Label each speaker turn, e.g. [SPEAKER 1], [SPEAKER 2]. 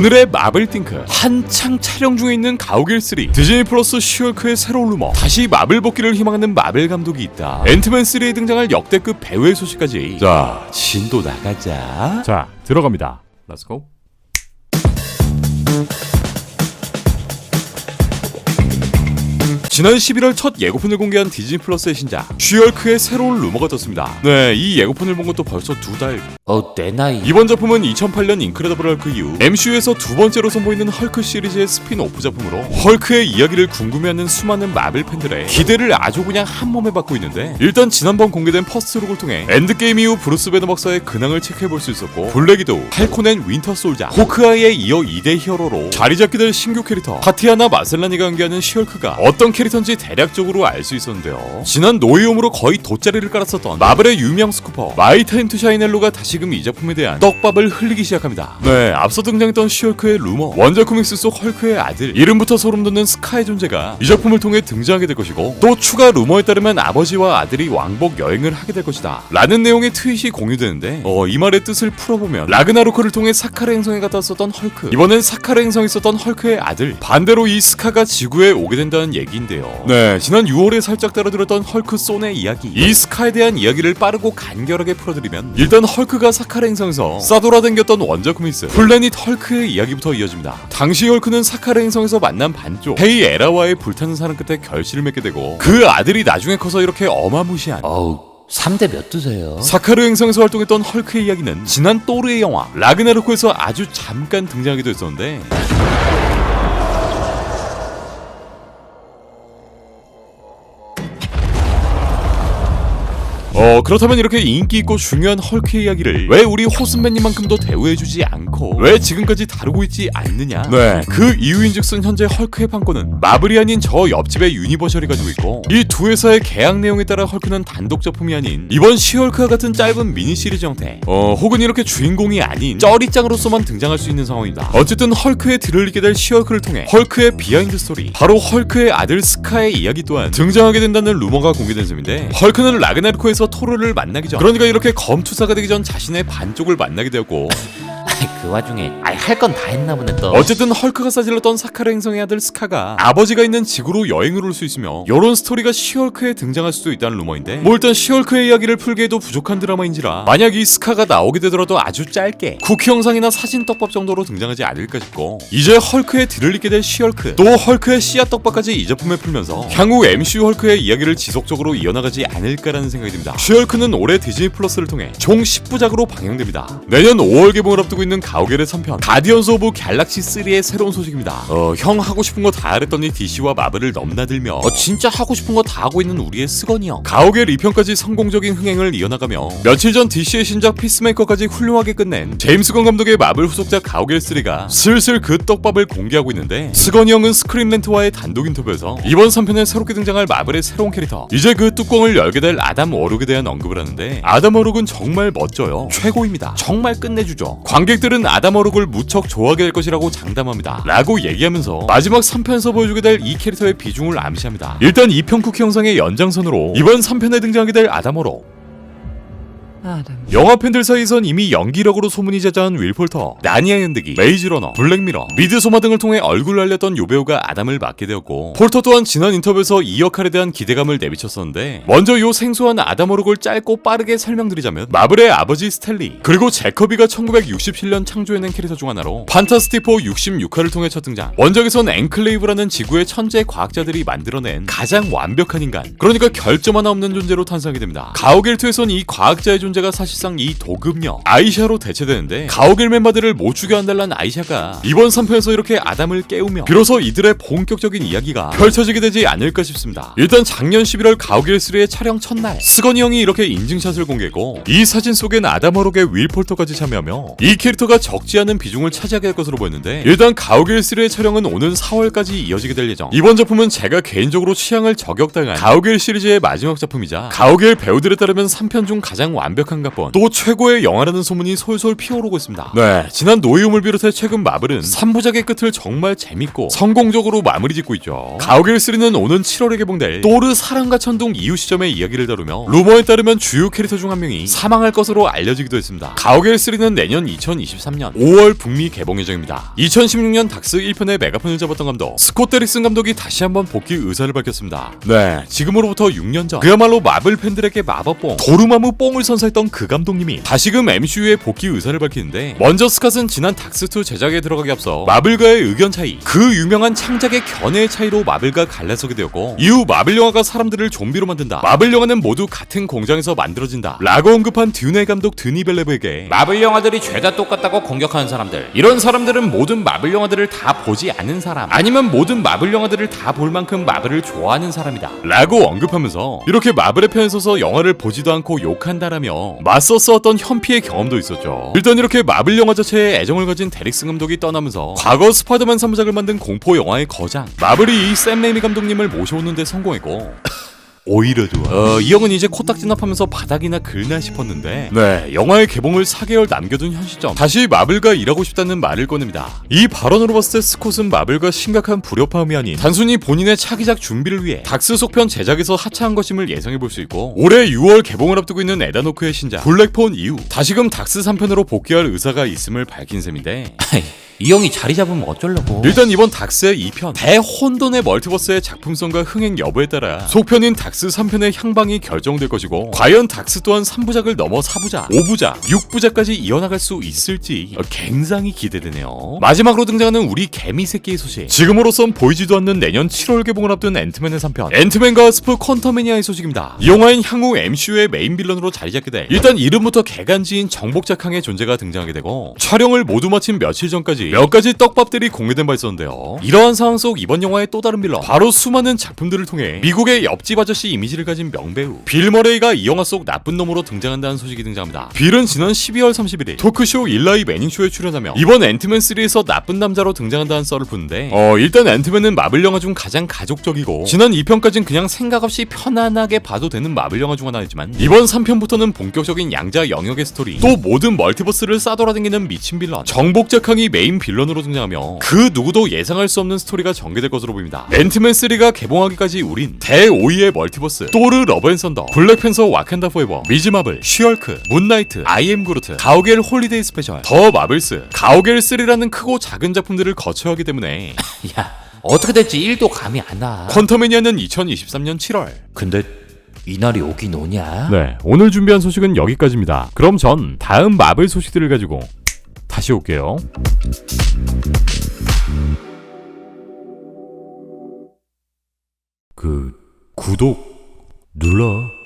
[SPEAKER 1] 오늘의 마블 띵크, 한창 촬영 중에 있는 가오갤 3, 디즈니 플러스 쉬얼크의 새로운 루머, 다시 마블 복귀를 희망하는 마블 감독이 있다, 앤트맨 3에 등장할 역대급 배우의 소식까지. 자, 진도 나가자.
[SPEAKER 2] 자, 들어갑니다. Let's go.
[SPEAKER 1] 지난 11월 첫 예고편을 공개한 디즈니 플러스의 신작 쉬얼크의 새로운 루머가 떴습니다. 네, 이 예고편을 본 것도 벌써 2달.
[SPEAKER 3] 내 나이.
[SPEAKER 1] 이번 작품은 2008년 인크레더블 헐크 이후 MCU에서 두 번째로 선보이는 헐크 시리즈의 스핀오프 작품으로 헐크의 이야기를 궁금해하는 수많은 마블 팬들의 기대를 아주 그냥 한몸에 받고 있는데, 일단 지난번 공개된 퍼스트룩을 통해 엔드게임 이후 브루스 배너 박사의 근황을 체크해볼 수 있었고, 블랙 위도우, 팔콘 앤 윈터 솔자, 호크아이에 이어 2대 히어로로 자리잡게 될 신규 캐릭터 타티아나 마셀라니가 연기하는 쉬얼크가 어떤 캐릭터인지 대략적으로 알 수 있었는데요. 지난 노이홈으로 거의 돗자리를 깔았었던 마블의 유명 스쿠퍼 마이 타임 투 샤이넬로가 다시금 이 작품에 대한 떡밥을 흘리기 시작합니다. 네, 앞서 등장했던 쉬얼크의 루머, 원작 코믹스 속 헐크의 아들, 이름부터 소름 돋는 스카의 존재가 이 작품을 통해 등장하게 될 것이고, 또 추가 루머에 따르면 아버지와 아들이 왕복 여행을 하게 될 것이다 라는 내용의 트윗이 공유되는데, 이 말의 뜻을 풀어보면 라그나로크를 통해 사카르 행성에 갔다 왔었던 헐크, 이번엔 사카르 행성에 있었던 헐크의 아들, 반대로 이 스카가 지구에 오게 된다는 얘기인데요. 네, 지난 6월에 살짝 다뤄드렸던 헐크 손의 이야기, 이 스카에 대한 이야기를 빠르고 간결하게 풀어드리면, 일단 헐크가 사카르 행성에서 싸돌아다녔던 원작 코믹스 플래닛 헐크의 이야기부터 이어집니다. 당시 헐크는 사카르 행성에서 만난 반쪽 헤이 에라와의 불타는 사랑 끝에 결실을 맺게 되고, 그 아들이 나중에 커서 이렇게 어마무시한
[SPEAKER 3] 3대 몇 두세요?
[SPEAKER 1] 사카르 행성에서 활동했던 헐크의 이야기는 지난 또르의 영화 라그나로크에서 아주 잠깐 등장하기도 했었는데, 그렇다면 이렇게 인기 있고 중요한 헐크의 이야기를 왜 우리 호슨맨님만큼도 대우해주지 않고 왜 지금까지 다루고 있지 않느냐? 네, 그 이유인즉슨 현재 헐크의 판권은 마블이 아닌 저 옆집의 유니버셜이 가지고 있고, 이 두 회사의 계약 내용에 따라 헐크는 단독 작품이 아닌 이번 시헐크와 같은 짧은 미니 시리즈 형태, 혹은 이렇게 주인공이 아닌 쩌리짱으로서만 등장할 수 있는 상황입니다. 어쨌든 헐크의 들을 잇게 될 시헐크를 통해 헐크의 비하인드 스토리, 바로 헐크의 아들 스카의 이야기 또한 등장하게 된다는 루머가 공개된 셈인데, 헐크는 라그나로크에서 토르를 만나기 전, 그러니까 이렇게 검투사가 되기 전 자신의 반쪽을 만나게 되었고,
[SPEAKER 3] 그 와중에 할 건 다 했나 보네 또.
[SPEAKER 1] 어쨌든 헐크가 싸질렀던 사카르 행성의 아들 스카가 아버지가 있는 지구로 여행을 올 수 있으며, 요런 스토리가 시헐크에 등장할 수도 있다는 루머인데, 뭐 일단 시헐크의 이야기를 풀게 해도 부족한 드라마인지라 만약 이 스카가 나오게 되더라도 아주 짧게 쿠키 영상이나 사진 떡밥 정도로 등장하지 않을까 싶고, 이제 헐크에 들을 잇게 될 시헐크, 또 헐크의 씨앗 떡밥까지 이 작품에 풀면서 향후 MCU 헐크의 이야기를 지속적으로 이어나가지 않을까라는 생각이 듭니다. 시헐크는 올해 디즈니 플러스를 통해 총 10부작으로 방영됩니다. 내년 5월 개봉을 앞두고 있는 가오갤의 3편 가디언스 오브 갤럭시 3의 새로운 소식입니다. 형 하고 싶은 거 다 하랬더니 DC와 마블을 넘나들며
[SPEAKER 3] 진짜 하고 싶은 거 다 하고 있는 우리의 스건이 형.
[SPEAKER 1] 가오갤 2편까지 성공적인 흥행을 이어나가며 며칠 전 DC의 신작 피스메이커까지 훌륭하게 끝낸 제임스 건 감독의 마블 후속작 가오갤 3가 슬슬 그 떡밥을 공개하고 있는데, 스건이 형은 스크린렌트와의 단독 인터뷰에서 이번 3편에 새롭게 등장할 마블의 새로운 캐릭터, 이제 그 뚜껑을 열게 될 아담 워록에 대한 언급을 하는데, 아담 워록은 정말 멋져요. 최고입니다. 정말 끝내주죠. 관객들은 아담 워록을 무척 좋아하게 될 것이라고 장담합니다 라고 얘기하면서 마지막 3편에서 보여주게 될 이 캐릭터의 비중을 암시합니다. 일단 2편 쿠키 영상의 연장선으로 이번 3편에 등장하게 될 아담 워록, 영화 팬들 사이에선 이미 연기력으로 소문이 자자한 윌 폴터, 나니아 연대기, 메이즈 러너, 블랙미러, 미드소마 등을 통해 얼굴을 알렸던 요 배우가 아담을 맡게 되었고, 폴터 또한 지난 인터뷰에서 이 역할에 대한 기대감을 내비쳤었는데, 먼저 요 생소한 아담 워록을 짧고 빠르게 설명드리자면, 마블의 아버지 스탠리, 그리고 제커비가 1967년 창조해낸 캐릭터 중 하나로 판타스틱 4 66화를 통해 첫 등장, 원작에선 앵클레이브라는 지구의 천재 과학자들이 만들어낸 가장 완벽한 인간, 그러니까 결점 하나 없는 존재로 탄생하게 됩니다. 가오갤 2에선 이 과학자의 존재가 사실상 이 도금녀 아이샤로 대체되는데, 가오갤 멤버들을 못 죽여 한달란 아이샤가 이번 3편에서 이렇게 아담을 깨우며 비로소 이들의 본격적인 이야기가 펼쳐지게 되지 않을까 싶습니다. 일단 작년 11월 가오갤 3의 촬영 첫날, 스건이 형이 이렇게 인증샷을 공개했고, 이 사진 속엔 아담 워록의 윌 폴터까지 참여하며 이 캐릭터가 적지 않은 비중을 차지하게 될 것으로 보였는데, 일단 가오갤 3의 촬영은 오는 4월까지 이어지게 될 예정. 이번 작품은 제가 개인적으로 취향을 저격당한 가오갤 시리즈의 마지막 작품이자 가오갤 배우들에 따르면 3편 중 가장 완벽한 완벽한 각본, 또 최고의 영화라는 소문이 솔솔 피어오르고 있습니다. 네, 지난 노이움을 비롯해 최근 마블은 3부작의 끝을 정말 재밌고 성공적으로 마무리 짓고 있죠. 가오갤 3는 오는 7월에 개봉될 또르 사랑과 천둥 이후 시점의 이야기를 다루며 루머에 따르면 주요 캐릭터 중 한 명이 사망할 것으로 알려지기도 했습니다. 가오갤 3는 내년 2023년 5월 북미 개봉 예정입니다. 2016년 닥스 1편의 메가폰을 잡았던 감독 스콧 데릭슨 감독이 다시 한번 복귀 의사를 밝혔습니다. 네, 지금으로부터 6년 전 그야말로 마블 팬들에게 마법봉 도루마무 뽕을 선사했던 그 감독님이 다시금 MCU에 복귀 의사를 밝히는데, 먼저 스캇은 지난 닥스2 제작에 들어가기 앞서 마블과의 의견 차이, 그 유명한 창작의 견해의 차이로 마블과 갈라서게 되었고, 이후 마블 영화가 사람들을 좀비로 만든다, 마블 영화는 모두 같은 공장에서 만들어진다 라고 언급한 듀네 감독 드니 벨레브에게
[SPEAKER 3] 마블 영화들이 죄다 똑같다고 공격하는 사람들, 이런 사람들은 모든 마블 영화들을 다 보지 않은 사람, 아니면 모든 마블 영화들을 다 볼 만큼 마블을 좋아하는 사람이다
[SPEAKER 1] 라고 언급하면서 이렇게 마블의 편에 서서 영화를 보지도 않고 욕한다라며 맞서 싸웠던 현피의 경험도 있었죠. 일단 이렇게 마블 영화 자체에 애정을 가진 데릭슨 감독이 떠나면서 과거 스파이더맨 3부작을 만든 공포 영화의 거장 마블이 이 샘 레이미 감독님을 모셔오는 데 성공했고, 오히려 좋아. 이 형은 이제 코딱지 납하면서 바닥이나 긁나 싶었는데, 네, 영화의 개봉을 4개월 남겨둔 현 시점 다시 마블과 일하고 싶다는 말을 꺼냅니다. 이 발언으로 봤을 때 스콧은 마블과 심각한 불협화음이 아닌 단순히 본인의 차기작 준비를 위해 닥스 속편 제작에서 하차한 것임을 예상해볼 수 있고, 올해 6월 개봉을 앞두고 있는 에다노크의 신작 블랙폰 이후 다시금 닥스 3편으로 복귀할 의사가 있음을 밝힌 셈인데,
[SPEAKER 3] 이 형이 자리 잡으면 어쩌려고.
[SPEAKER 1] 일단 이번 닥스의 2편 대혼돈의 멀티버스의 작품성과 흥행 여부에 따라 속편인 닥스 3편의 향방이 결정될 것이고, 과연 닥스 또한 3부작을 넘어 4부작, 5부작, 6부작까지 이어나갈 수 있을지 굉장히 기대되네요. 마지막으로 등장하는 우리 개미 새끼의 소식, 지금으로선 보이지도 않는 내년 7월 개봉을 앞둔 앤트맨의 3편 앤트맨과 스프 퀀텀매니아의 소식입니다. 이 영화인 향후 MCU의 메인 빌런으로 자리잡게 돼 일단 이름부터 개간지인 정복작항의 존재가 등장하게 되고, 촬영을 모두 마친 며칠 전까지 몇 가지 떡밥들이 공개된 바 있었는데요. 이러한 상황 속 이번 영화의 또 다른 빌런, 바로 수많은 작품들을 통해 미국의 옆집 아저씨 이미지를 가진 명배우 빌 머레이가 이 영화 속 나쁜 놈으로 등장한다는 소식이 등장합니다. 빌은 지난 12월 31일 토크쇼 일라이 매닝쇼에 출연하며 이번 앤트맨 3에서 나쁜 남자로 등장한다는 썰을 푸는데, 일단 앤트맨은 마블 영화 중 가장 가족적이고 지난 2편까진 그냥 생각 없이 편안하게 봐도 되는 마블 영화 중 하나이지만, 이번 3편부터는 본격적인 양자 영역의 스토리, 또 모든 멀티버스를 싸돌아다니는 미친 빌런 정복작항이 메인 빌런으로 등장하며 그 누구도 예상할 수 없는 스토리가 전개될 것으로 보입니다. 앤트맨 3가 개봉하기까지 우린 대5위의 멀티버스, 또르 러브 앤 썬더, 블랙팬서 와칸다 포에버, 미즈 마블, 쉬얼크, 문나이트, 아이엠 그루트, 가오갤 홀리데이 스페셜, 더 마블스, 가오갤 3라는 크고 작은 작품들을 거쳐야 하기 때문에
[SPEAKER 3] 야, 어떻게 될지 1도 감이 안 와.
[SPEAKER 1] 퀀텀매니아는 2023년 7월.
[SPEAKER 3] 근데 이날이 오긴 오냐?
[SPEAKER 2] 네, 오늘 준비한 소식은 여기까지입니다. 그럼 전 다음 마블 소식들을 가지고 다시 올게요. 구독 눌러.